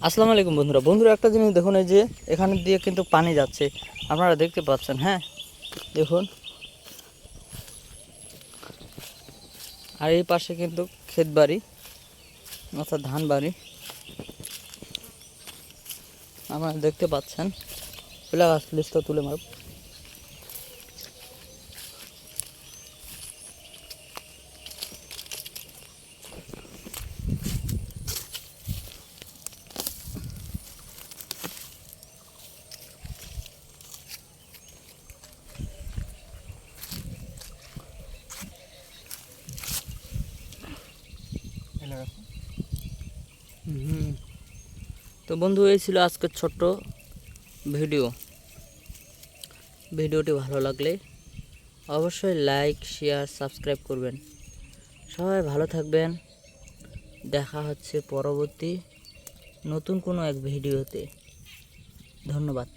আসসালামু আলাইকুম বন্ধুরা বন্ধুরা একটা জিনিস দেখুন, এই যে এখানে দিয়ে কিন্তু পানি যাচ্ছে, আপনারা দেখতে পাচ্ছেন। হ্যাঁ, দেখুন। আর এই পাশে কিন্তু ক্ষেত বাড়ি, অর্থাৎ ধান বাড়ি আপনারা দেখতে পাচ্ছেন। পেলা গাছ প্লিজটা তুলে মার। তো বন্ধু, এই ছিল আজকের ছোট্ট ভিডিওটি ভালো লাগলে অবশ্যই লাইক, শেয়ার, সাবস্ক্রাইব করবেন। সবাই ভালো থাকবেন। দেখা হচ্ছে পরবর্তী নতুন কোনো এক ভিডিওতে। ধন্যবাদ।